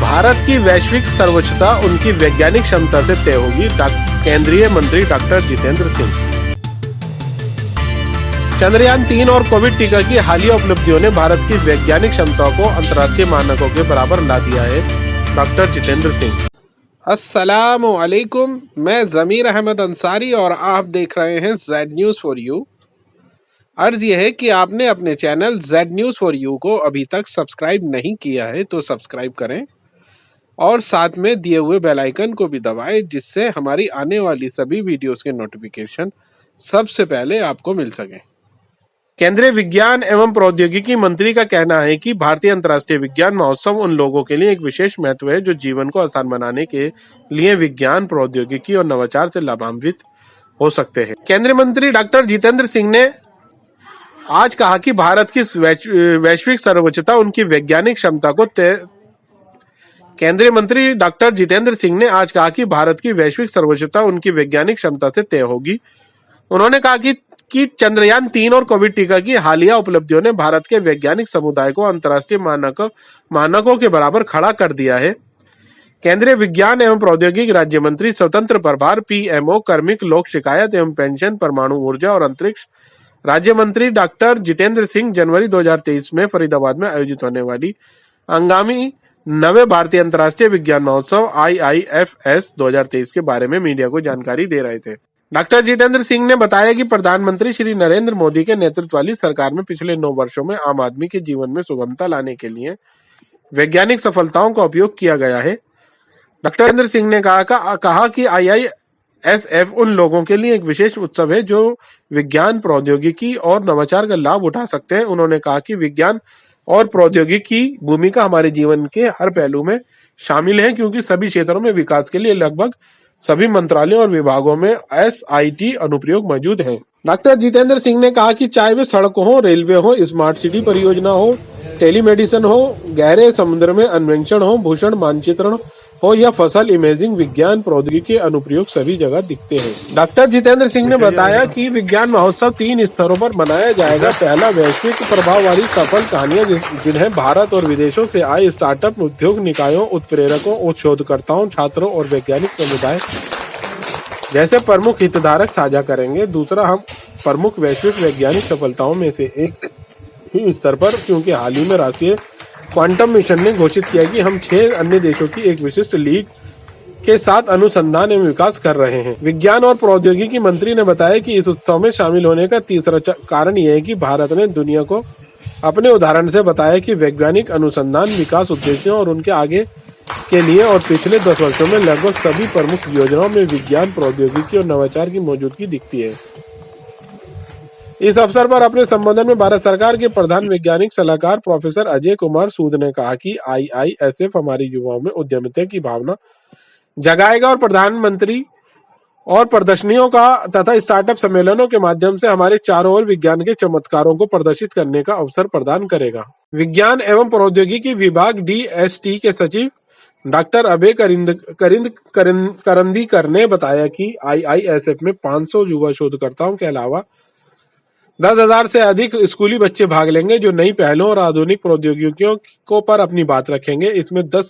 भारत की वैश्विक सर्वोच्चता उनकी वैज्ञानिक क्षमता से तय होगी, केंद्रीय मंत्री डॉक्टर जितेंद्र सिंह। चंद्रयान 3 और कोविड टीका की हालिया उपलब्धियों ने भारत की वैज्ञानिक क्षमताओं को अंतर्राष्ट्रीय मानकों के बराबर ला दिया है, डॉक्टर जितेंद्र सिंह। अस्सलामु अलैकुम, मैं जमीर अहमद अंसारी और आप देख रहे हैं जेड न्यूज़ फॉर यू। अर्ज यह है कि आपने अपने channel Z news for you को अभी तक सब्सक्राइब नहीं किया है तो सब्सक्राइब करें और साथ में दिए हुए बेल आइकन को भी दबाएं, जिससे हमारी आने वाली सभी वीडियोस के नोटिफिकेशन सबसे पहले आपको मिल सके। केंद्रीय विज्ञान एवं प्रौद्योगिकी मंत्री का कहना है कि भारतीय अंतर्राष्ट्रीय विज्ञान महोत्सव उन लोगों के लिए एक विशेष महत्व है जो जीवन को आसान बनाने के लिए विज्ञान, प्रौद्योगिकी और नवाचार से लाभान्वित हो सकते हैं। केंद्रीय मंत्री डॉक्टर जितेंद्र सिंह ने आज कहा कि भारत की वैश्विक सर्वोच्चता उनकी वैज्ञानिक क्षमता को केंद्रीय मंत्री डॉक्टर जितेंद्र सिंह ने आज कहा कि भारत की वैश्विक सर्वोच्चता उनकी वैज्ञानिक क्षमता से तय होगी। उन्होंने कहा कि चंद्रयान 3 और कोविड टीका की हालिया उपलब्धियों ने भारत के वैज्ञानिक समुदाय को अंतर्राष्ट्रीय मानकों के बराबर खड़ा कर दिया है। केंद्रीय विज्ञान एवं प्रौद्योगिकी राज्य मंत्री, स्वतंत्र प्रभार, पीएमओ, कार्मिक, लोक शिकायत एवं पेंशन, परमाणु ऊर्जा और अंतरिक्ष राज्य मंत्री डॉक्टर जितेंद्र सिंह जनवरी 2023 में फरीदाबाद में आयोजित होने वाली आगामी 9वें भारतीय अंतर्राष्ट्रीय विज्ञान महोत्सव आईआईएसएफ 2023 के बारे में मीडिया को जानकारी दे रहे थे। डॉक्टर जितेंद्र सिंह ने बताया कि प्रधानमंत्री श्री नरेंद्र मोदी के नेतृत्व वाली सरकार में पिछले 9 वर्षों में आम आदमी के जीवन में सुगमता लाने के लिए वैज्ञानिक सफलताओं का उपयोग किया गया है। डॉक्टर जितेंद्र सिंह ने कहा कि आईआईएसएफ उन लोगों के लिए एक विशेष उत्सव है जो विज्ञान, प्रौद्योगिकी और नवाचार का लाभ उठा सकते हैं। उन्होंने कहा कि विज्ञान और प्रौद्योगिकी की भूमिका हमारे जीवन के हर पहलू में शामिल है, क्योंकि सभी क्षेत्रों में विकास के लिए लगभग सभी मंत्रालयों और विभागों में एसआईटी अनुप्रयोग मौजूद हैं। डॉक्टर जितेंद्र सिंह ने कहा कि चाहे वे सड़क हो, रेलवे हो, स्मार्ट सिटी परियोजना हो, टेलीमेडिसिन हो, गहरे समुद्र में अन्वेषण हो, भूषण मानचित्रण हो या फसल इमेजिंग, विज्ञान प्रौद्योगिकी के अनुप्रयोग सभी जगह दिखते हैं। डॉक्टर जितेंद्र सिंह ने बताया कि विज्ञान महोत्सव 3 स्तरों पर मनाया जाएगा। पहला, वैश्विक प्रभाव वाली सफल कहानियां जिन्हें भारत और विदेशों से आए स्टार्टअप, उद्योग निकायों, उत्प्रेरकों, शोधकर्ताओं, छात्रों और वैज्ञानिक समुदाय जैसे प्रमुख हितधारक साझा करेंगे। दूसरा, हम प्रमुख वैश्विक वैज्ञानिक सफलताओं में से एक ही स्तर पर, क्योंकि हाल ही में राष्ट्रीय क्वांटम मिशन ने घोषित किया कि हम 6 अन्य देशों की एक विशिष्ट लीग के साथ अनुसंधान एवं विकास कर रहे हैं। विज्ञान और प्रौद्योगिकी मंत्री ने बताया कि इस उत्सव में शामिल होने का तीसरा कारण यह है कि भारत ने दुनिया को अपने उदाहरण से बताया कि वैज्ञानिक अनुसंधान विकास उद्देश्यों और उनके आगे के लिए और पिछले 10 वर्षों में लगभग सभी प्रमुख योजनाओं में विज्ञान, प्रौद्योगिकी और नवाचार की मौजूदगी दिखती है। इस अवसर पर अपने संबोधन में भारत सरकार के प्रधान वैज्ञानिक सलाहकार प्रोफेसर अजय कुमार सूद ने कहा कि आईआईएसएफ हमारे युवाओं में उद्यमिता की भावना जगाएगा और प्रधानमंत्री और प्रदर्शनियों का तथा स्टार्टअप सम्मेलनों के माध्यम से हमारे चारों ओर विज्ञान के चमत्कारों को प्रदर्शित करने का अवसर प्रदान करेगा। विज्ञान एवं प्रौद्योगिकी विभाग डीएसटी के सचिव डॉक्टर अभय करंदीकर ने बताया कि आईआईएसएफ में 500 युवा शोधकर्ताओं के अलावा 10,000 से अधिक स्कूली बच्चे भाग लेंगे जो नई पहलों और आधुनिक प्रौद्योगिकियों को पर अपनी बात रखेंगे। इसमें 100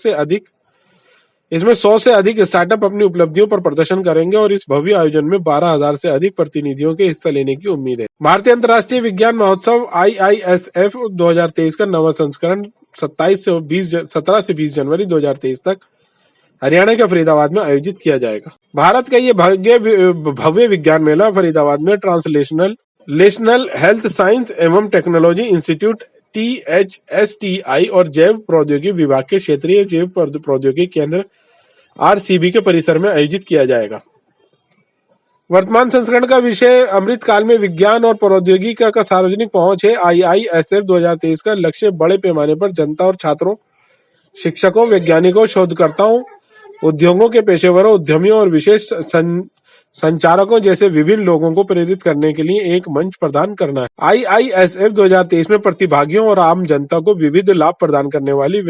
से अधिक स्टार्टअप अपनी उपलब्धियों पर प्रदर्शन करेंगे और इस भव्य आयोजन में 12,000 से अधिक प्रतिनिधियों के हिस्सा लेने की उम्मीद है। भारतीय अंतर्राष्ट्रीय विज्ञान महोत्सव आईआईएसएफ 2023 का नवा संस्करण 17 से 20 जनवरी 2023 तक हरियाणा के फरीदाबाद में आयोजित किया जाएगा। भारत का ये भव्य विज्ञान मेला फरीदाबाद में नेशनल हेल्थ साइंस एवं टेक्नोलॉजी इंस्टीट्यूट THSTI और जैव प्रौद्योगिकी विभाग के क्षेत्रीय जैव प्रौद्योगिकी केंद्र RCB के परिसर में आयोजित किया जाएगा। वर्तमान संस्करण का विषय अमृत काल में विज्ञान और प्रौद्योगिकी का सार्वजनिक पहुंच है। आईआईएसएफ 2023 का लक्ष्य बड़े पैमाने पर जनता और छात्रों, शिक्षकों, वैज्ञानिकों, शोधकर्ताओं, उद्योगों के पेशेवरों, उद्यमियों और विशेष संचारकों जैसे विभिन्न लोगों को प्रेरित करने के लिए एक मंच प्रदान करना है। आईआईएसएफ 2023 में प्रतिभागियों और आम जनता को विविध लाभ प्रदान करने वाली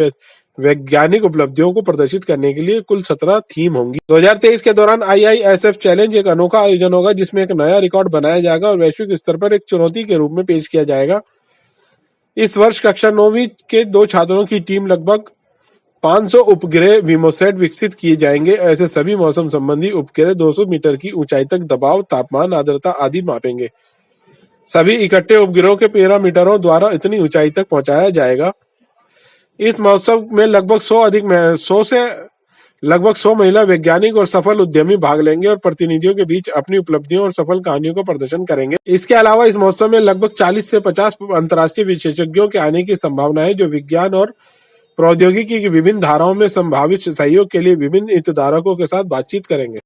वैज्ञानिक उपलब्धियों को प्रदर्शित करने के लिए कुल 17 थीम होंगी। 2023 के दौरान आईआईएसएफ चैलेंज एक अनोखा आयोजन होगा जिसमें एक नया रिकॉर्ड बनाया जाएगा और वैश्विक स्तर पर एक चुनौती के रूप में पेश किया जाएगा। इस वर्ष कक्षा 9वीं के 2 छात्रों की टीम लगभग 500 उपग्रह वीमोसैट विकसित किए जाएंगे। ऐसे सभी मौसम संबंधी उपग्रह 200 मीटर की ऊंचाई तक दबाव, तापमान, आर्द्रता आदि मापेंगे। सभी इकट्ठे उपग्रहों के पैरामीटरों द्वारा इतनी ऊंचाई तक पहुंचाया जाएगा। इस महोत्सव में लगभग 100 महिला वैज्ञानिक और सफल उद्यमी भाग लेंगे और प्रतिनिधियों के बीच अपनी उपलब्धियों और सफल कहानियों का प्रदर्शन करेंगे। इसके अलावा इस महोत्सव में लगभग 40 से 50 अंतर्राष्ट्रीय विशेषज्ञों के आने की संभावना है, जो विज्ञान और प्रौद्योगिकी की विभिन्न धाराओं में संभावित सहयोग के लिए विभिन्न हितधारकों के साथ बातचीत करेंगे।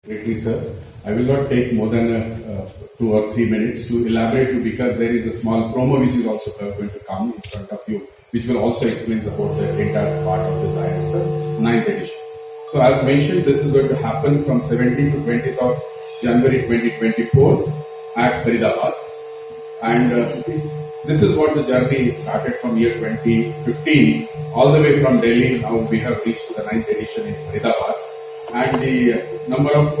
Greatly, sir. I will not take more than 2 or 3 minutes to elaborate you because there is a small promo which is also going to come in front of you, which will also explain about the entire part of this IISF 9th edition. So as mentioned, this is going to happen from 17th to 20th of January 2024 at Faridabad. And this is what the journey started from year 2015 all the way from Delhi. Now we have reached to the 9th edition in Faridabad. And the number of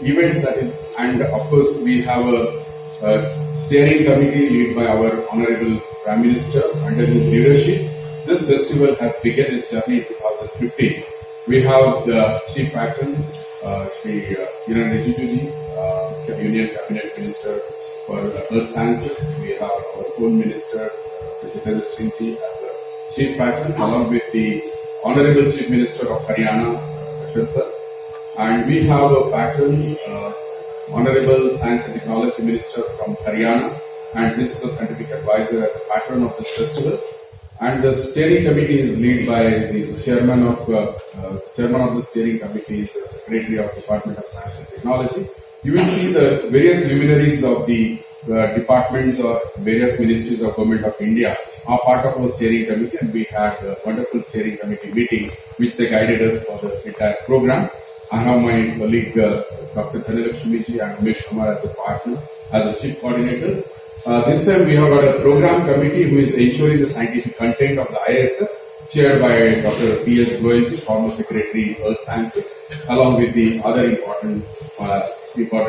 events that is, and of course we have a steering committee led by our Honorable Prime Minister. Under his leadership, this festival has begun its journey in 2015. We have the Chief Patron, Shri Kiran Rijiju, Union Cabinet Minister for Earth Sciences. We have our Home Minister, Jitendra Singh as a Chief Patron, along with the Honorable Chief Minister of Haryana, Sir. And we have a patron, Honorable Science and Technology Minister from Haryana and Principal Scientific Advisor as a patron of this festival. And the steering committee is led by the chairman of the steering committee is the Secretary of Department of Science and Technology. You will see the various luminaries of the departments or various ministries of Government of India are part of our steering committee, and we had a wonderful steering committee meeting which they guided us for the entire program. I have my colleague Dr. Dhanalakshmi ji and Umesh Kumar as a partner, as a chief coordinators. This time we have got a program committee who is ensuring the scientific content of the IISF, chaired by Dr. P.S. Goyal ji, former Secretary Earth Sciences, along with the other important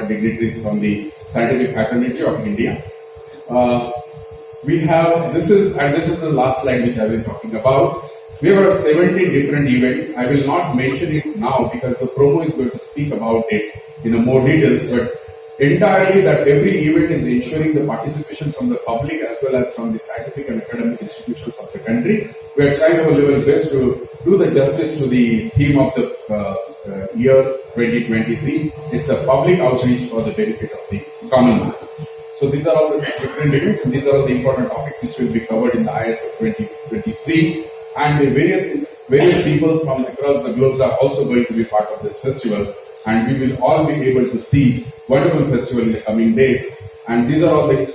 dignitaries from the scientific fraternity of India. We have, this is the last slide which I will be talking about. We have got 70 different events. I will not mention it now because the promo is going to speak about it in more details, but entirely that every event is ensuring the participation from the public as well as from the scientific and academic institutions of the country. We are trying our level best to do the justice to the theme of the year 2023. It's a public outreach for the benefit of the common man. So these are all the different events, and these are all the important topics which will be covered in the IISF 2023. And the various peoples from across the globe are also going to be part of this festival, and we will all be able to see wonderful festival in the coming days. And these are all the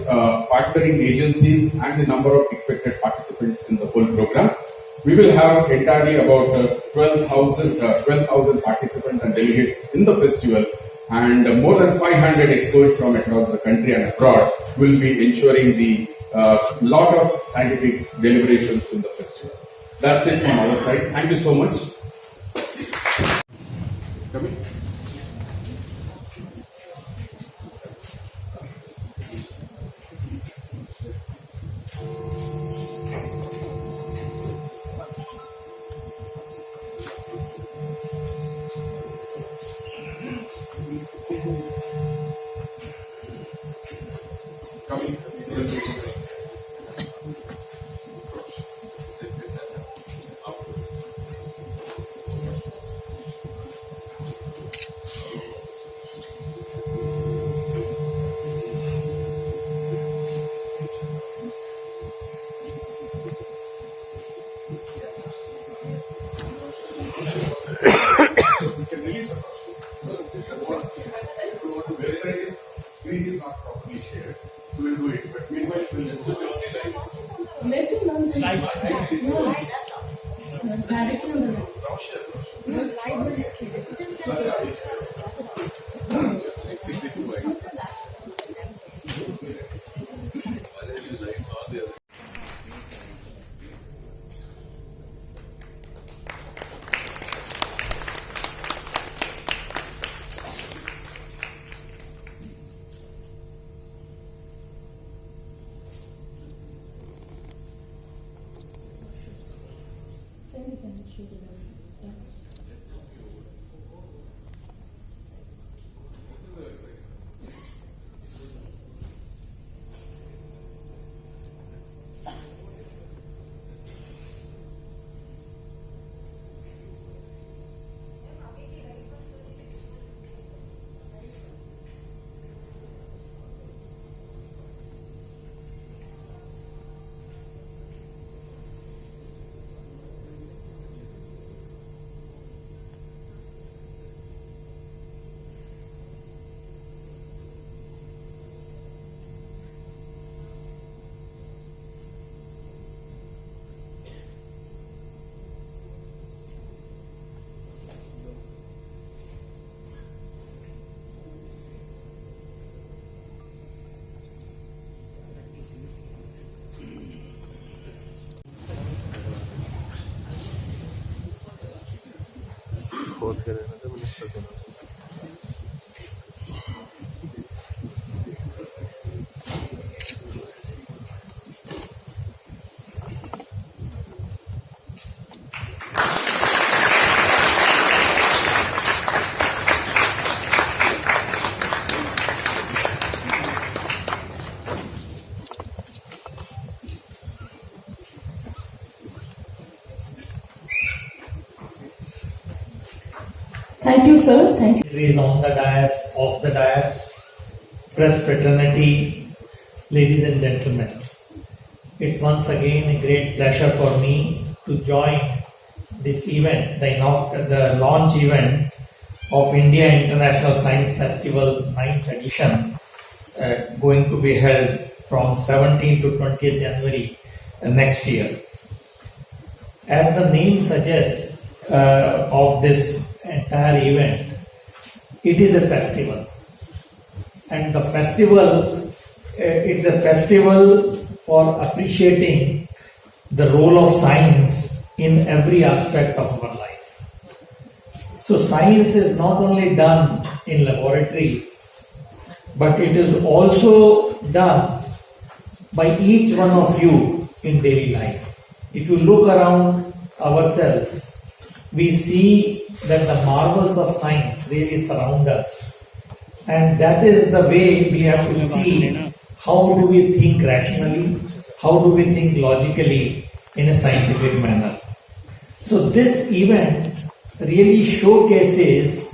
partnering agencies and the number of expected participants in the whole program. We will have entirely about 12,000 participants and delegates in the festival, and more than 500 experts from across the country and abroad will be ensuring the lot of scientific deliberations in the festival. That's it from our side. Thank you so much. Coming. बोल के रहने थे minister को। Thank you, sir. Thank you. Dignitaries on the dais, off the dais, press fraternity, ladies and gentlemen. It's once again a great pleasure for me to join this event, the launch event of India International Science Festival 9th edition, going to be held from 17th to 20th January next year. As the name suggests of this entire event, it is a festival, and the festival it's a festival for appreciating the role of science in every aspect of our life. So science is not only done in laboratories, but it is also done by each one of you in daily life. If you look around ourselves, we see that the marvels of science really surround us, and that is the way we have to see how do we think rationally, how do we think logically in a scientific manner. So this event really showcases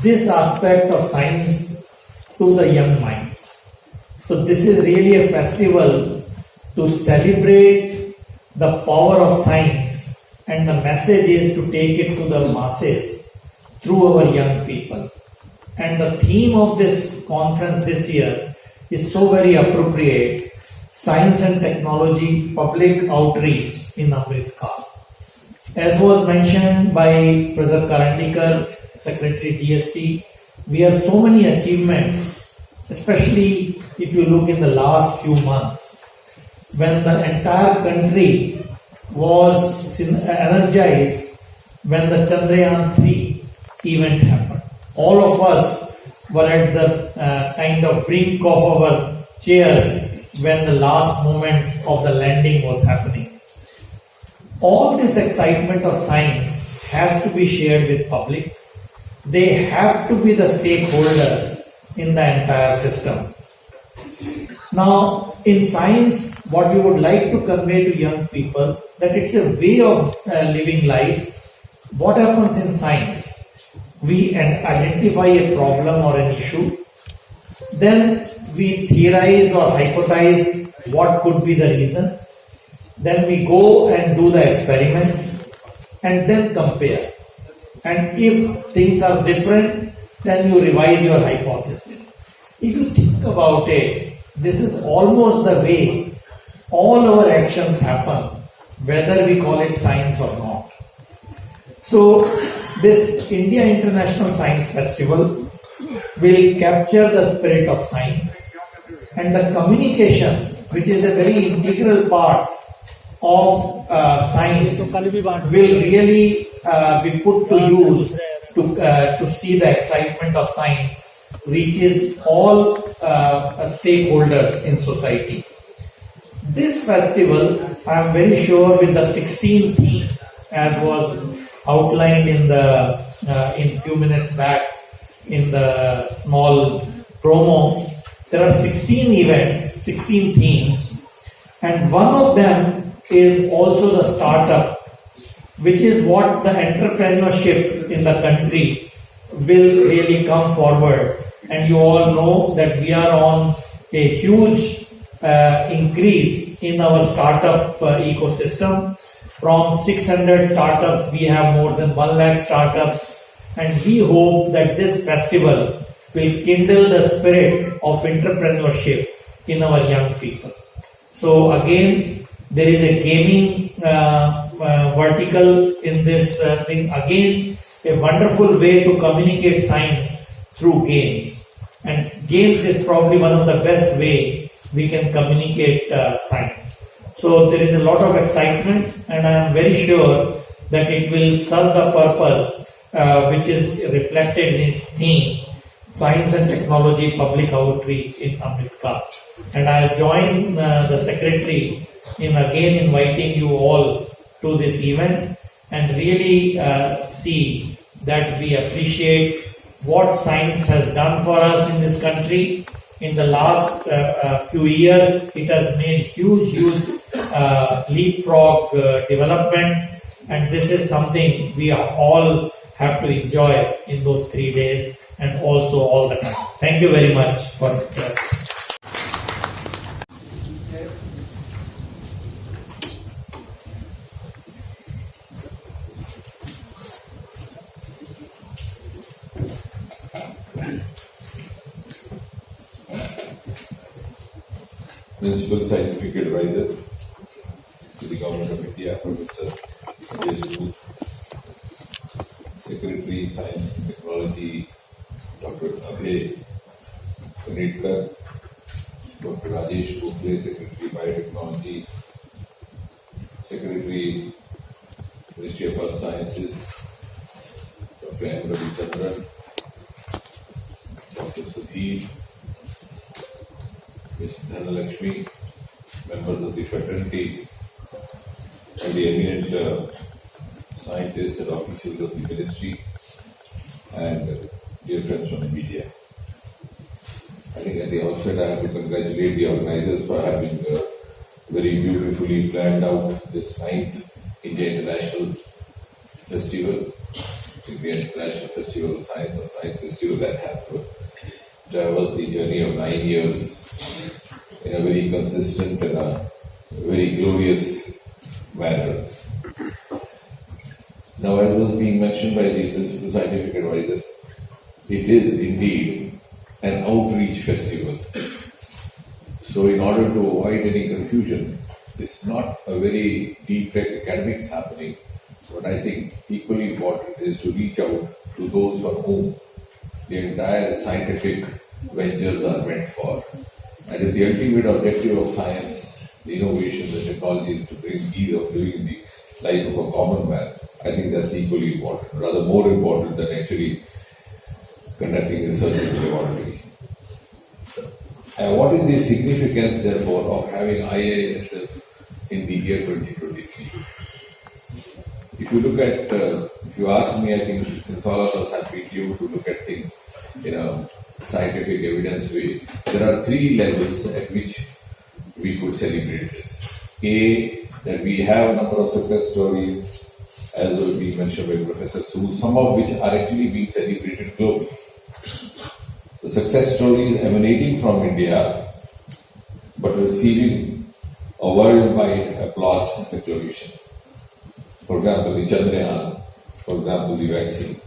this aspect of science to the young minds. So this is really a festival to celebrate the power of science, and the message is to take it to the masses through our young people. And the theme of this conference this year is so very appropriate: Science and Technology Public Outreach in Amrit Kaal. As was mentioned by Professor Karandikar, Secretary DST, we have so many achievements, especially if you look in the last few months, when the entire country was energized when the Chandrayaan 3 event happened. All of us were at the kind of brink of our chairs when the last moments of the landing was happening. All this excitement of science has to be shared with public. They have to be the stakeholders in the entire system. Now, in science, what we would like to convey to young people, that it's a way of living life. What happens in science? We identify a problem or an issue, then we theorize or hypothesize what could be the reason, then we go and do the experiments and then compare. And if things are different, then you revise your hypothesis. If you think about it, this is almost the way all our actions happen, whether we call it science or not. So this India International Science Festival will capture the spirit of science, and the communication, which is a very integral part of science, will really be put to use to see the excitement of science reaches all stakeholders in society. This festival, I am very sure, with the 16 themes, as was outlined in few minutes back in the small promo, there are 16 events, 16 themes, and one of them is also the startup, which is what the entrepreneurship in the country will really come forward. And you all know that we are on a huge increase in our startup ecosystem. From 600 startups, we have more than 1 lakh startups, and we hope that this festival will kindle the spirit of entrepreneurship in our young people. So again, there is a gaming vertical in this thing. Again, a wonderful way to communicate science through games. And games is probably one of the best way we can communicate science. So there is a lot of excitement, and I am very sure that it will serve the purpose which is reflected in its theme, Science and Technology Public Outreach in Amritkar. And I'll join the Secretary in again inviting you all to this event and really see that we appreciate what science has done for us in this country. In the last few years, it has made huge leapfrog developments, and this is something we all have to enjoy in those 3 days and also all the time. Thank you very much for Principal Scientific Advisor to the Government of India, Professor J. Secretary Science and Technology, Dr. Abhay Panetkar, Dr. Rajesh Gokhale, Secretary Biotechnology, Secretary Ministry of Earth Sciences, Dr. M. Ravi, Dr. Sudhir, Ms. Dhanalakshmi, members of the fraternity, and the eminent scientists and officials of the ministry, and dear friends from the media. I think at the outset I have to congratulate the organizers for having very beautifully planned out this 9th India International Festival, India International Festival of Science or Science Festival that have traversed the journey of 9 years in a very consistent and a very glorious manner. Now, as was being mentioned by the Principal Scientific Advisor, it is indeed an outreach festival. So, in order to avoid any confusion, it's not a very deep tech academics happening, but I think equally important is to reach out to those for whom the entire scientific ventures are meant for. And if the ultimate objective of science, the innovation, the technology is to bring ease of living in the life of a common man, I think that's equally important, rather more important than actually conducting research in the laboratory. What is the significance, therefore, of having IISF in the year 2023? If you look at, if you ask me, I think since all of us have been able to look at things in a scientific evidence way, there are 3 levels at which we could celebrate this. A, that we have a number of success stories, as will be mentioned by Professor Su, some of which are actually being celebrated globally. The success stories emanating from India, but receiving a worldwide applause and acclamation. For example, the Chandrayaan, for example, the vaccine.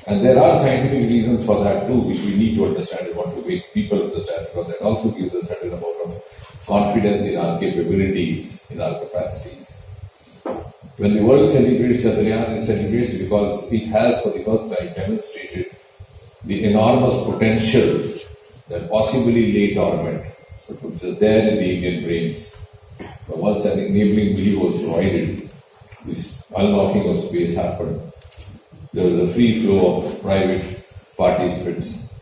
And there are scientific reasons for that too, which we need to understand and want to make people understand, because that also gives a certain amount of confidence in our capabilities, in our capacities. When the world celebrates Chandrayaan, it celebrates because it has for the first time demonstrated the enormous potential that possibly lay dormant, which is there in the Indian brains. But once an enabling belief was provided, this unlocking of space happened. There was a free flow of private participants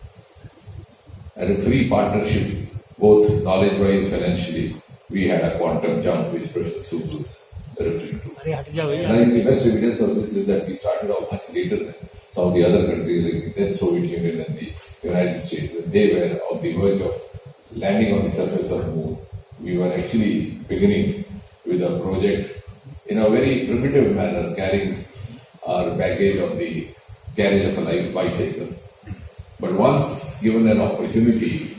and a free partnership, both knowledge-wise, financially. We had a quantum jump, which Professor Su was referring to. And I think the best evidence of this is that we started off much later than some of the other countries, like the then Soviet Union and the United States. When they were on the verge of landing on the surface of the moon, we were actually beginning with a project in a very primitive manner, carrying our baggage on the carriage of a light bicycle. But once given an opportunity,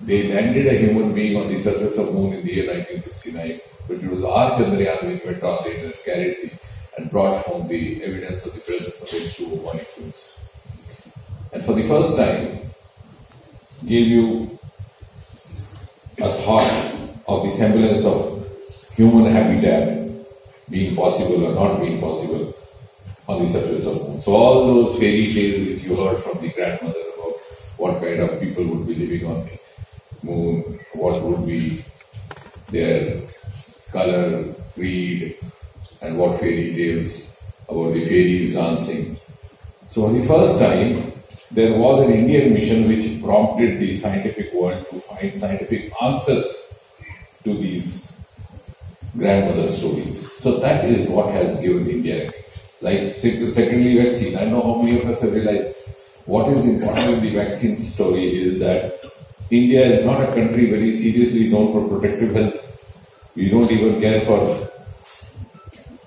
they landed a human being on the surface of the moon in the year 1969. But it was our Chandrayaan which went on later, carried and brought home the evidence of the presence of H2O molecules. And for the first time, gave you a thought of the semblance of human habitat being possible or not being possible on the surface of the moon. So all those fairy tales which you heard from the grandmother about what kind of people would be living on the moon, what would be their color, creed, and what fairy tales about the fairies dancing. So for the first time, there was an Indian mission which prompted the scientific world to find scientific answers to these grandmother stories. So that is what has given India. Like secondly, vaccine. I know how many of us have realized what is important in the vaccine story is that India is not a country very seriously known for protective health. We don't even care for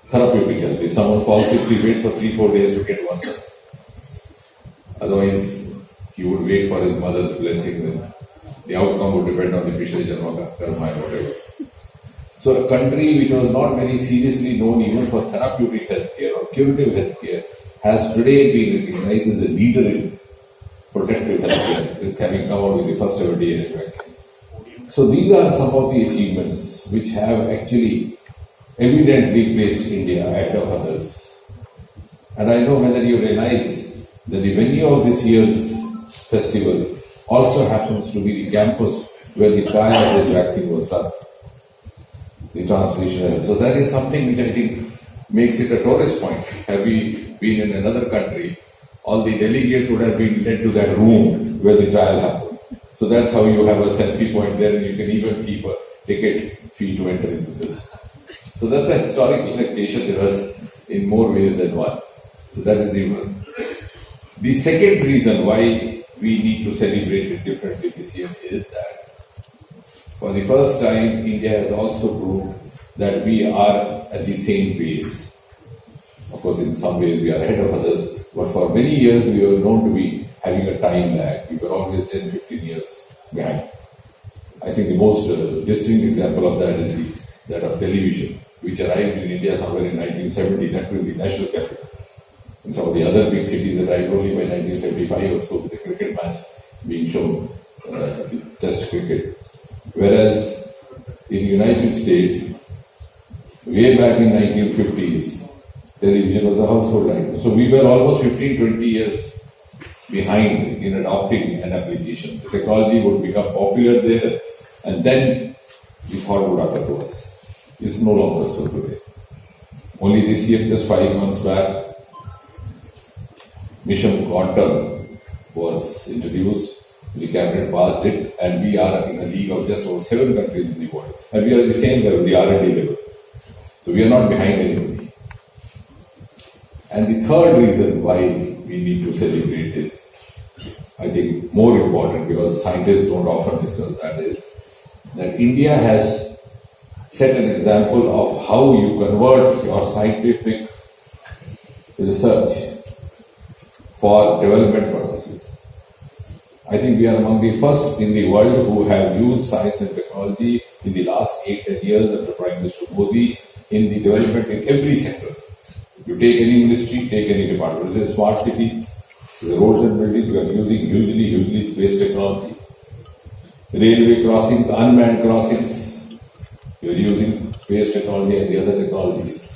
therapeutic health. If someone falls sick, he waits for 3-4 days to get worse. Otherwise, he would wait for his mother's blessing. And the outcome would depend on the Pishre Janva Karma and whatever. So a country which was not very seriously known even for therapeutic healthcare or curative healthcare has today been recognized as a leader in protective healthcare, having come out with the first ever DNA vaccine. So these are some of the achievements which have actually evidently placed India ahead of others. And I know whether you realize that the venue of this year's festival also happens to be the campus where the trial of this vaccine was done. The translation. So that is something which I think makes it a tourist point. Have we been in another country, all the delegates would have been led to that room where the trial happened. So that's how you have a selfie point there, and you can even keep a ticket fee to enter into this. So that's a historical occasion there was in more ways than one. So that is the one. The second reason why we need to celebrate it differently this year is that for the first time, India has also proved that we are at the same pace. Of course, in some ways we are ahead of others, but for many years we were known to be having a time lag. We were always 10-15 years behind. I think the most distinct example of that is that of television, which arrived in India somewhere in 1970, that was the national capital. And some of the other big cities arrived only by 1975 or so, with the cricket match being shown, test cricket. Whereas in the United States, way back in 1950s, television was a household item. So we were almost 15-20 years behind in adopting an application. The technology would become popular there, and then we thought it would occur to us. It's no longer so today. Only this year, just 5 months back, Mission Quantum was introduced. The cabinet passed it, and we are in a league of just over 7 countries in the world. And we are at the same level, the R&D level. So we are not behind anybody. And the third reason why we need to celebrate is, I think, more important, because scientists don't often discuss that, is that India has set an example of how you convert your scientific research for development purposes. I think we are among the first in the world who have used science and technology in the last 8-10 years under Prime Minister Modi in the development in every sector. You take any ministry, take any department. Whether it's smart cities, the roads and buildings, we are using hugely space technology. Railway crossings, unmanned crossings, we are using space technology and the other technologies.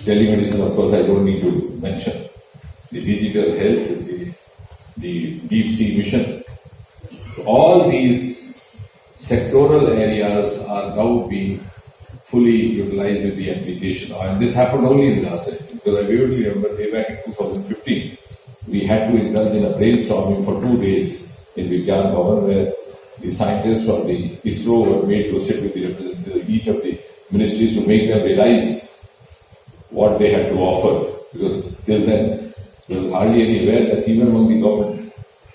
Telemedicine, of course, I don't need to mention. The digital health, the deep sea mission. So all these sectoral areas are now being fully utilized with the application. And this happened only in the last year, because I vividly remember way back in 2015, we had to indulge in a brainstorming for 2 days in Vigyan Bhavan, where the scientists from the ISRO were made to sit with the representatives of each of the ministries to make them realize what they had to offer, because till then there was hardly any awareness even among the government.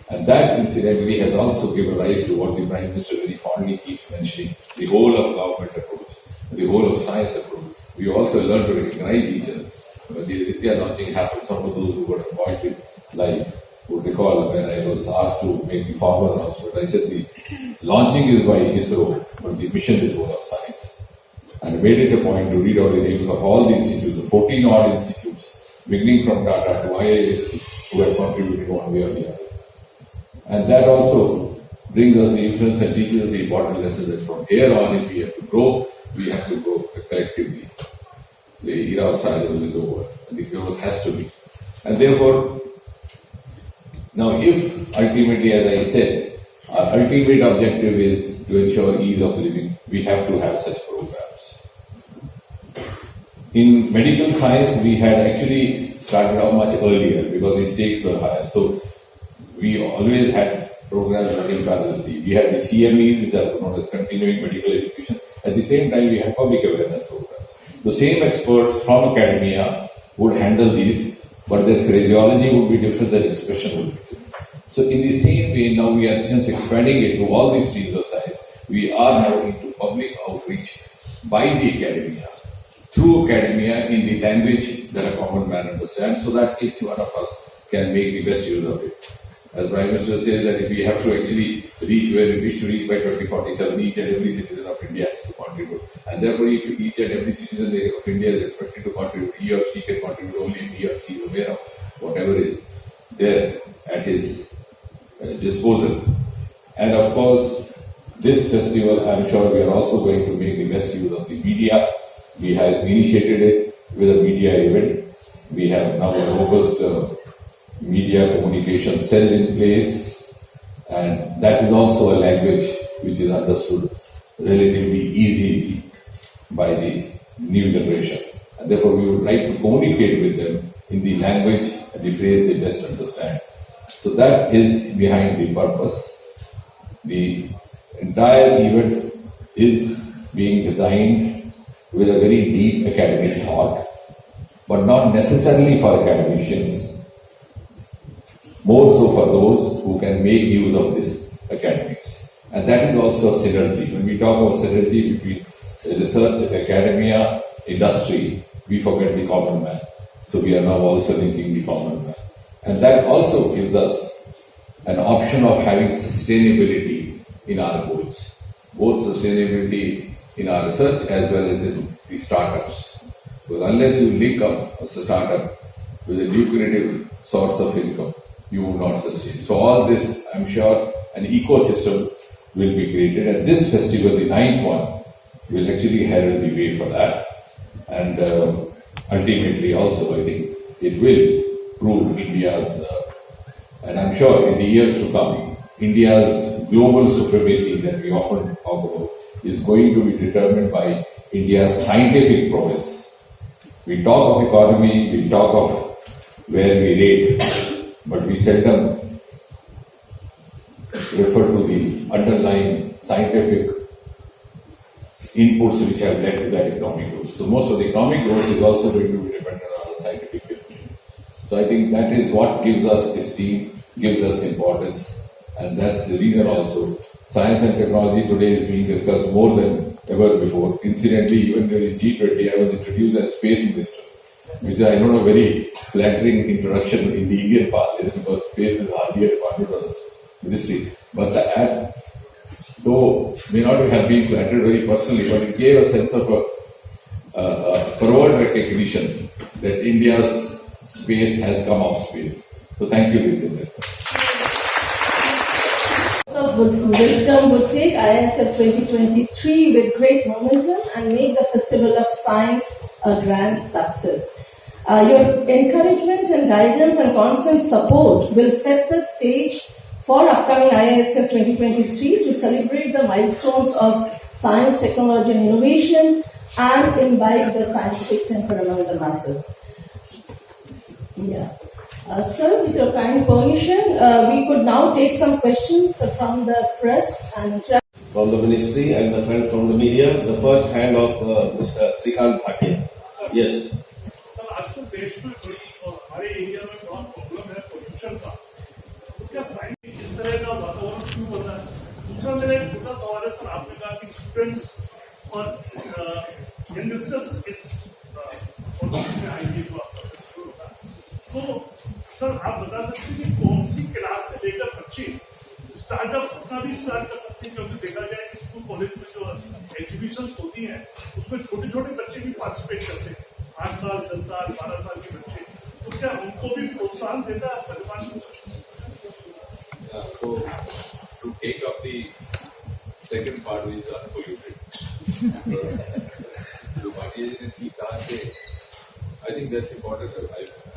And that incidentally has also given rise to what the Prime Minister very fondly keeps mentioning, the whole of government approach, the whole of science approach. We also learn to recognize each other. When the Aditya launching happened, some of those who got appointed live would recall when I was asked to make the formal announcement, I said the launching is by ISRO, but the mission is one of science. And I made it a point to read out the names of all the institutes, the 14 odd institutes, beginning from Tata to IAS, who have contributed one way or the other. And that also brings us the influence and teaches us the important lessons that from here on, if we have to grow, we have to grow collectively. The era of silence is over, and the growth has to be. And therefore, now if ultimately, as I said, our ultimate objective is to ensure ease of living, we have to have such programs. In medical science, we had actually started out much earlier because the stakes were higher. So we always had programs running parallelly. We had the CMEs, which are known as continuing medical education. At the same time, we had public awareness programs. The same experts from academia would handle these, but their phraseology would be different, their expression would be different. So in the same way, now we are just expanding it to all these streams of science. We are now into public outreach by the academia, through academia in the language that a common man understands, so that each one of us can make the best use of it. As Prime Minister says that if we have to actually reach where we wish to reach by 2047, each and every citizen of India has to contribute. And therefore each and every citizen of India is expected to contribute. He or she can contribute only if he or she is aware of whatever is there at his disposal. And of course, this festival, I'm sure we are also going to make the best use of the media. We have initiated it with a media event. We have now a robust media communication cell in place, and that is also a language which is understood relatively easily by the new generation. And therefore, we would like to communicate with them in the language and the phrase they best understand. So that is behind the purpose. The entire event is being designed with a very deep academic thought, but not necessarily for academicians, more so for those who can make use of this academics. And that is also a synergy. When we talk of synergy between research, academia, industry, we forget the common man. So we are now also linking the common man. And that also gives us an option of having sustainability in our goals. Both sustainability in our research as well as in the startups. Because unless you link up a startup with a lucrative source of income, you will not sustain. So all this, I'm sure, an ecosystem will be created. And this festival, the 9th one, will actually herald the way for that. And ultimately also, I think, it will prove India's, and I'm sure in the years to come, India's global supremacy that we often talk about is going to be determined by India's scientific prowess. We talk of economy, we talk of where we rate, but we seldom refer to the underlying scientific inputs which have led to that economic growth. So most of the economic growth is also going to be dependent on the scientific input. So I think that is what gives us esteem, gives us importance, and that's the reason also science and technology today is being discussed more than ever before. Incidentally, even during G20, I was introduced as space minister, which is, I don't know, very flattering introduction in the Indian parliament because space is hardly a department of the ministry. But the act, though may not have been flattered very personally, but it gave a sense of a forward recognition that India's space has come off space. So thank you, Vijay. Wisdom would take IISF 2023 with great momentum and make the Festival of Science a grand success. Your encouragement and guidance and constant support will set the stage for upcoming IISF 2023 to celebrate the milestones of science, technology and innovation and imbibe the scientific temper among the masses. Sir, with your kind permission, we could now take some questions from the press and from the ministry and the friend from the media. The first hand of Mr. Srikanth Bhatia. Yes. Sir आजकल देश में बड़ी और हमारे area में बहुत problem है pollution का, तो क्या साइंस इस तरह का वातावरण क्यों बन रहा है? दूसरा मेरा एक छोटा सवाल है सर, आपने कहा कि स्टूडेंट्स और यंगस्टर्स इस में आएंगे तो आपका फेस्टिवल होता है, तो सर आप बता सकते हैं कि कौन सी क्लास से लेकर बच्चे स्टार्टअप अपना भी स्टार्ट कर सकते हैं? क्योंकि देखा जाए कि स्कूल कॉलेज में जो एग्जीबिशंस होती हैं उसमें छोटे छोटे बच्चे भी पार्टिसिपेट करते हैं, 8 साल 10 साल 12 साल के बच्चे, तो क्या उनको भी प्रोत्साहन देता है आपका department? So to take up the second part which is unpolluted, I think that's important. I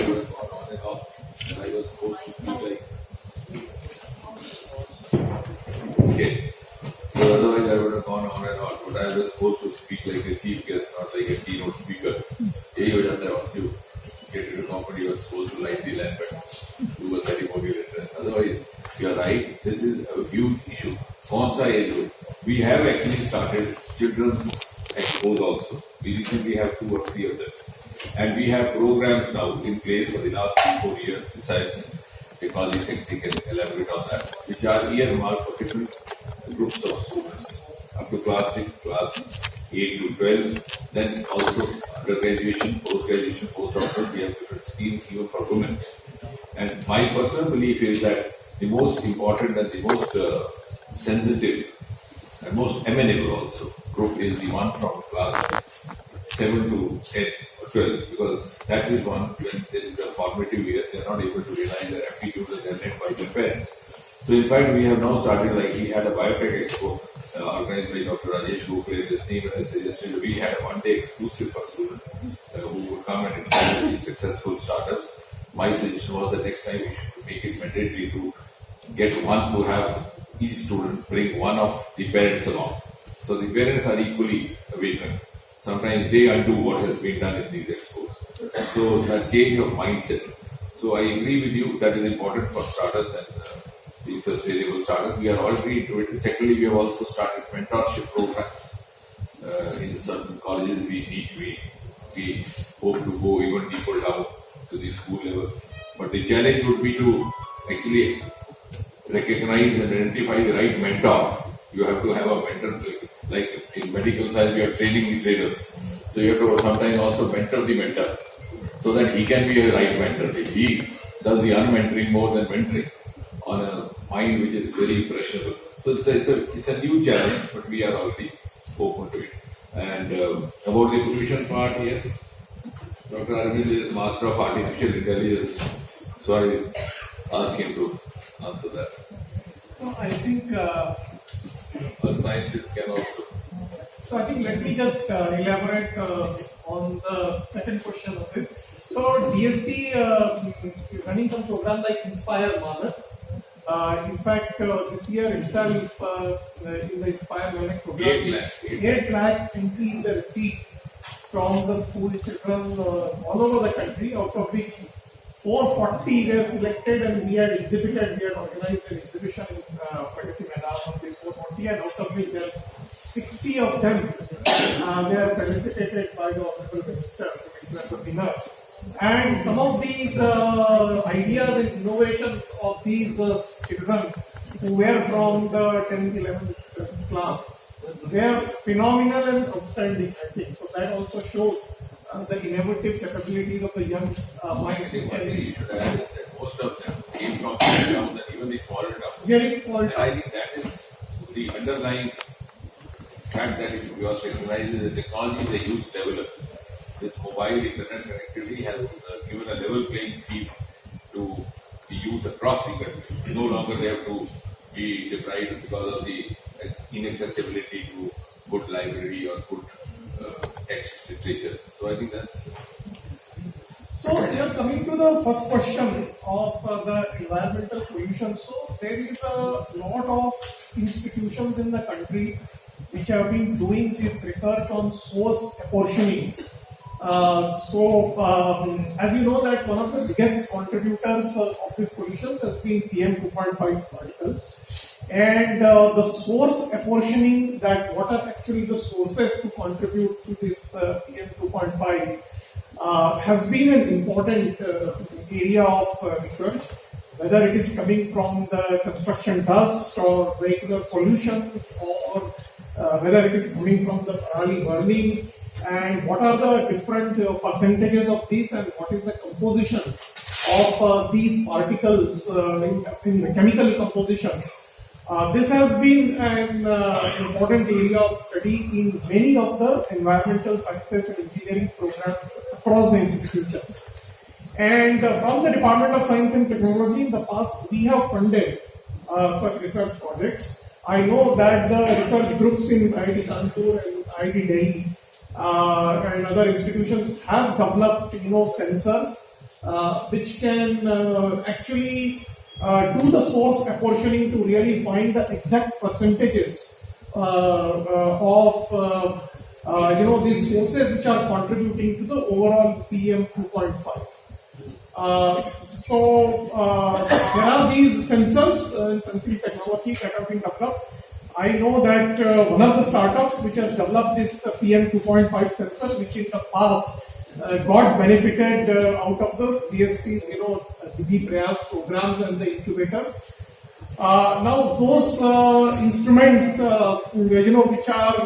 would have gone on and off, and I was supposed to speak like. Okay. So otherwise I would have gone on and on, but I was supposed to speak speak like a chief guest, not like a keynote speaker. यही हो जाता है. Once you get into comedy, you're supposed to light the lamp and do a ceremonial entrance. Otherwise, you're right. This is a huge issue. कौन सा age group? We have actually started children's expos also. We recently have 2 or 3 of them. And we have programs now in place for the last 3-4 years, besides technology sector can elaborate on that, which are earmarked for different groups of students, up to class 6, class 8 to 12, then also undergraduation, post-graduation, post-doctoral, we have different schemes even for women. And my personal belief is that the most important and the most sensitive and most amenable also group is the one from class 7 to 10 or 12, because that is one when there is a formative year, they are not able to realize their aptitude and they are led by their parents. So in fact, we have now started, like we had a biotech expo organized by Dr. Rajesh Gokhale, this team, and I suggested we had a one-day exclusive for students who would come and interact with these successful startups. My suggestion was that next time we should make it mandatory to get one to have each student bring one of the parents along. So the parents are equally awakened. Sometimes they undo what has been done in these expos. So that change of mindset. So I agree with you, that is important for startups and the sustainable startups. We are already into it. Secondly, we have also started mentorship programs. In certain colleges we hope to go even deeper down to the school level. But the challenge would be to actually recognize and identify the right mentor. You have to have a mentor, like in medical science we are training the trainers. So you have to sometimes also mentor the mentor, so that he can be a right mentor. He does the unmentoring more than mentoring on a mind which is very impressionable. So it's a new challenge, but we are already open to it. And about the solution part, yes, Dr. Arvind is master of artificial intelligence, so I ask him to answer that. No, I think. Or scientists can also. So I think let me just elaborate on the second question of this. So DST is running some program like Inspire Mother. In fact, this year itself, in the Inspire Learning program, 8 lakh increased the receipt from the school children all over the country, out of which 440 were selected, and we had organized an exhibition in Pragati Maidan on this 440, and out of which 60 of them were felicitated by the Honorable Minister as winners. And some of these ideas and innovations of these children who were from the 10th, 11th class were phenomenal and outstanding, I think. So that also shows the innovative capabilities of the young minds. Most of them came from big towns and even the smaller towns. Very small. And I think that is the underlying fact that if you are recognizing the technology is a huge development. This mobile internet connectivity has given a level playing field to the youth across the country. No longer they have to be deprived because of the inaccessibility to good library or good text literature. So I think that's. So we are coming to the first question of the environmental pollution. So there is a lot of institutions in the country which have been doing this research on source apportioning. As you know that one of the biggest contributors of this pollution has been PM 2.5 particles. And the source apportioning, that what are actually the sources to contribute to this PM 2.5 has been an important area of research, whether it is coming from the construction dust or vehicular pollutions, or whether it is coming from the parali burning, and what are the different percentages of this, and what is the composition of these particles in the chemical compositions. This has been an important area of study in many of the environmental sciences and engineering programs across the institution. And from the Department of Science and Technology in the past, we have funded such research projects. I know that the research groups in IIT Kanpur and IIT Delhi and other institutions have developed, sensors which can actually do the source apportioning to really find the exact percentages of these forces which are contributing to the overall PM 2.5. There are these sensors sensing technology that have been developed. I know that one of the startups which has developed this PM 2.5 sensor, which in the past got benefited out of the DSP's, the Prayas programs and the incubators. Now those instruments, which are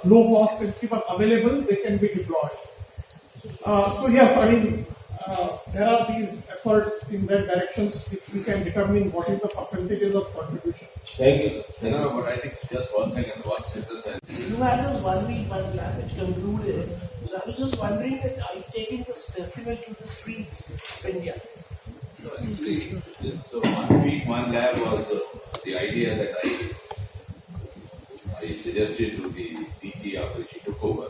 low cost and cheap are available, they can be deployed. Yes, I mean, there are these efforts in that directions which we can determine what is the percentages of contribution. Thank you, sir. No, but I think just one second, one sentence. You had this 1 week, 1 plan which concluded. So I was just wondering that are you taking this festival to the streets of India? No, actually, this 1 week, 1 lab was the idea that I suggested to the DG after she took over,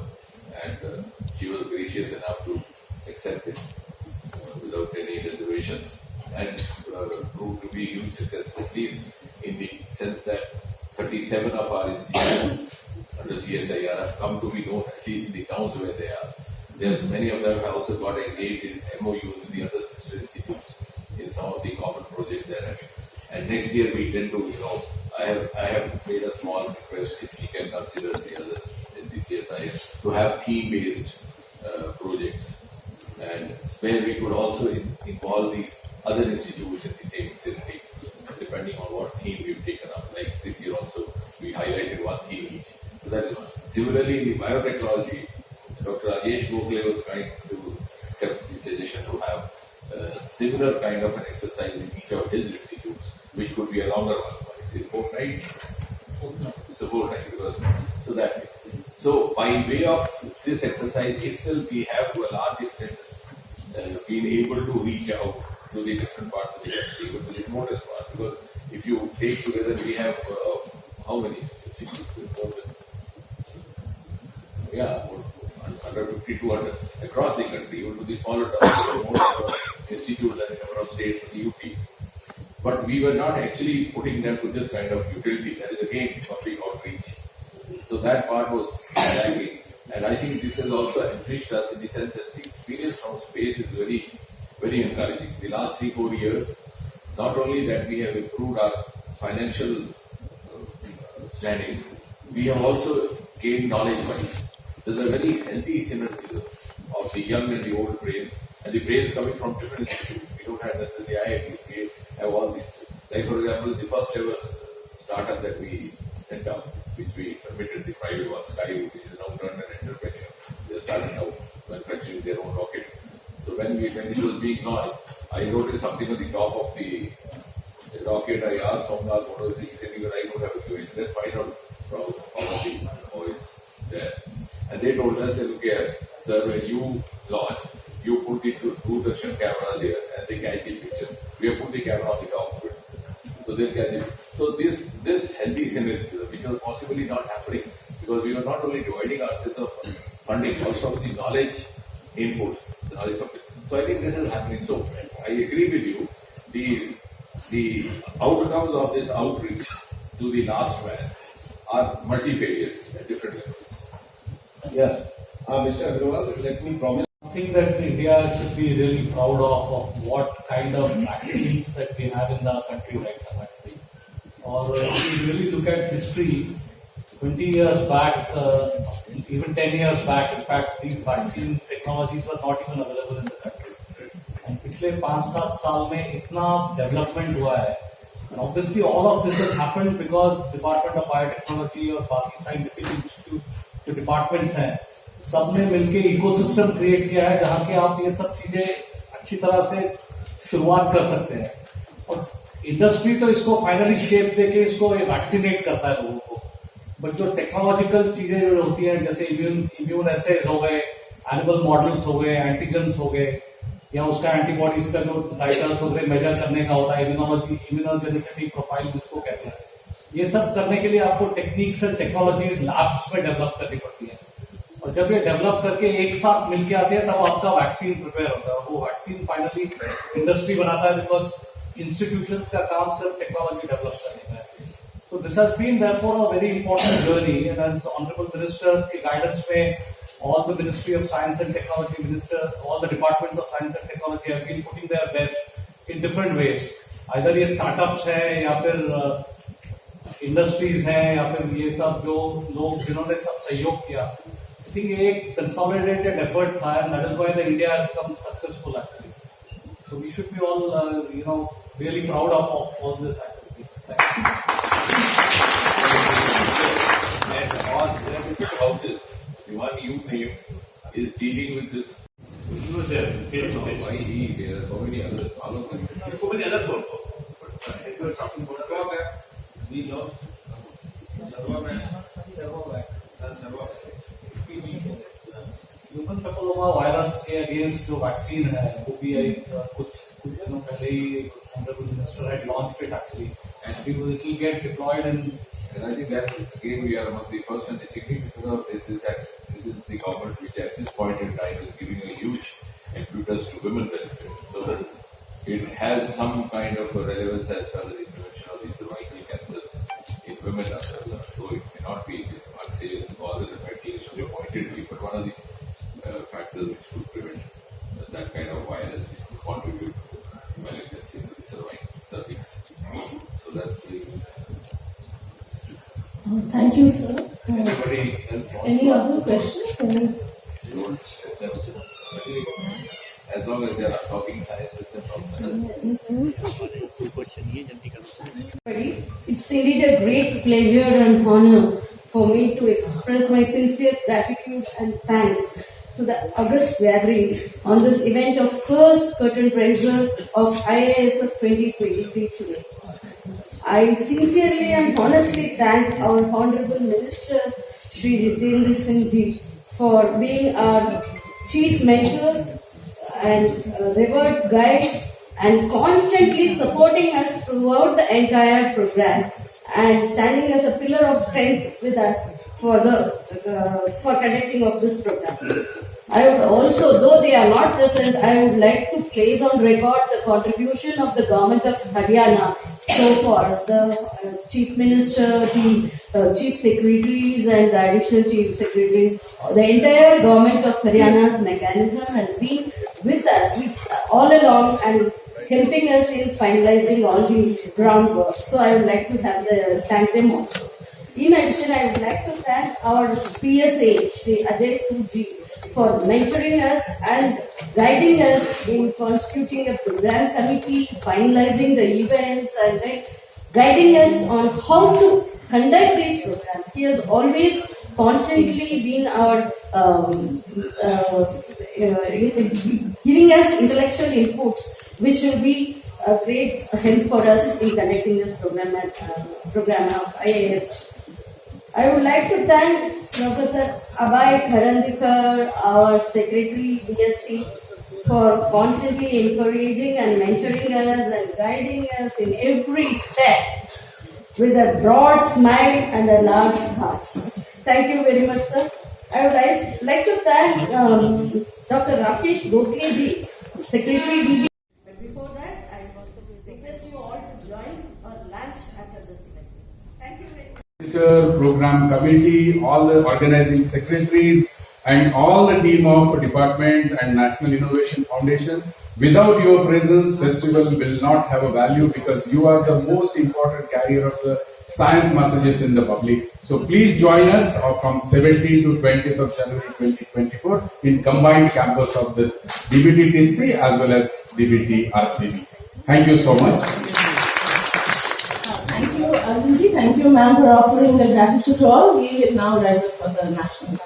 and she was gracious enough to accept it without any reservations, and proved to be a huge success, at least in the sense that 37 of our institutions under CSIR have come to be known, at least in the towns where they are. There's many of them have also got engaged in MOU with the other sister institutes in some of the common projects they're having. And next year we tend to, I have made a small request if we can consider the others in the CSIR to have theme-based projects, and where we could also involve these other institutions in the same vicinity, depending on what theme we've taken up. Like this year also, we highlighted one theme each. So that is one. Similarly, in the biotechnology, Dr. Rajesh Gokhale was trying to accept the suggestion to have similar kind of an exercise in each of his institutes, which could be a longer one. It's a fortnight. It's a fortnight because so by way of this exercise itself, we have to a large extent been able to reach out to the different parts of the country, but the remotest part, because if you take together, we have how many institutes? Under 50, 200 across the country, even to the smaller towns, more institutes and a number of states and UPs. But we were not actually putting them to this kind of utility. That is again public outreach. So that part was lacking. And I think this has also enriched us in the sense that the experience from space is very, very encouraging. The last 3-4 years, not only that we have improved our financial standing, we have also gained knowledge-wise. There's a very healthy synergy of the young and the old brains, and the brains coming from different institutes. We don't have necessarily IIT, we have all these. Like for example, the first ever startup that we set up, which we permitted the private one, Skywood, which is now turned an entrepreneur. They are starting now manufacturing their own rockets. So when it was being launched, I noticed something on the top of the rocket. I asked Somnath, what was it? He said, I don't have a QA. Let's find out from the boys there. And they told us, look here, sir, when you launch, you put the two-direction cameras here and they catch the picture. We have put the camera on the top of it. So they'll catch it. So this healthy synergy, which was possibly not happening, because we were not only dividing ourselves of funding, also the knowledge inputs, the knowledge of it. So I think this is happening. So I agree with you. The outcomes of this outreach to the last man are multifarious at different levels. Yeah. Mr. Agrawal, let me promise. Something that India should be really proud of what kind of vaccines that we have in the country right now. Actually. Or if you really look at history, 20 years back, even 10 years back, in fact, these vaccine technologies were not even available in the country. And पिछले 5-7 साल में इतना development हुआ है. And obviously all of this has happened because Department of Biotechnology और बाकी scientific institute जो departments हैं, सबने मिलके इकोसिस्टम क्रिएट किया है जहां के आप ये सब चीजें अच्छी तरह से शुरुआत कर सकते हैं. और इंडस्ट्री तो इसको फाइनली शेप देके इसको वैक्सीनेट करता है लोगों को, बट जो टेक्नोलॉजिकल चीजें जो होती हैं जैसे इम्यून एसेज हो गए, एनिमल मॉडल्स हो गए, एंटीजेंस हो गए, या उसका एंटीबॉडीज का जो टाइटर्स वगैरह मेजर करने का होता है, इम्यूनोजेनिसिटी प्रोफाइल जिसको कहते हैं, ये सब करने के लिए आपको टेक्निक्स एंड टेक्नोलॉजीज लैब्स में डेवलप करनी पड़ती है. और जब ये डेवलप करके एक साथ मिलके आते हैं तब आपका वैक्सीन प्रिपेयर होता है. वो वैक्सीन फाइनली इंडस्ट्री बनाता है, बिकॉज इंस्टीट्यूशंस का काम सिर्फ टेक्नोलॉजी डेवलप करने का है. सो So this has been therefore a very important journey, and as the Honorable Minister's guidance में all the Ministry of Science and Technology Minister, all the departments of Science and Technology have been putting their best in different ways. Either ये startups है या फिर industries हैं या फिर ये सब जो लोग जिन्होंने सब सहयोग किया. I think ये एक consolidated effort था, and that is why the India has come successful actually. So we should be all really proud of all this activities. Thank you. And all the different houses, the one you name is dealing with this. He was there. Why there are so many others, all of them. So many others also. But you were talking about We lost human papilloma virus के against जो vaccine है वो भी कुछ दिनों पहले ही honourable minister had launched it actually, and it will get deployed in. And I think that again we are among the first, and the significance of this is that this is the government which at this point in time is giving a huge impetus to women benefit. So it has some kind of a relevance as far as the prevention of these cervical cancers in women are concerned. So it may not be one serious cause and effect initially pointed to, but one of the factors which could prevent that kind of virus, which could contribute to malignancy in the cervix. So that's the. Thank you, sir. Anybody else wants Any to other questions? as long as they are talking science with them. It's indeed a great pleasure and honor for me to express my sincere gratitude and thanks to the august gathering on this event of first curtain raiser of IASF 2023 today. I sincerely and honestly thank our Honorable Minister Shri Jitendra Singh Ji for being our chief mentor and revered guide and constantly supporting us throughout the entire program and standing as a pillar of strength with us for conducting of this program. I would also, though they are not present, I would like to place on record the contribution of the government of Haryana so far. The Chief Minister, the Chief Secretaries and the Additional Chief Secretaries, the entire government of Haryana's mechanism has been with us all along and helping us in finalizing all the groundwork. So I would like to thank them also. In addition, I would like to thank our PSA, Shri Ajay Suji, for mentoring us and guiding us in constituting a program committee, finalizing the events, and then guiding us on how to conduct these programs. He has always constantly been our giving us intellectual inputs, which will be a great help for us in conducting this program of IAS. I would like to thank Professor Abhay Kharandikar, our Secretary DST, for constantly encouraging and mentoring us and guiding us in every step with a broad smile and a large heart. Thank you very much, sir. I would like to thank Dr. Rakesh Gokhale ji, Secretary DB. But before that, I request you all to join our lunch after this event. Thank you very much. Program committee, all the organizing secretaries, and all the team of department and National Innovation Foundation. Without your presence, festival will not have a value because you are the most important carrier of the science messages in the public. So please join us from 17th to 20th of January 2024 in combined campus of the DBT TISTI as well as DBT RCB. Thank you so much. Thank you, Arunji. Thank you, ma'am, for offering the gratitude to all. We will now rise up for the national.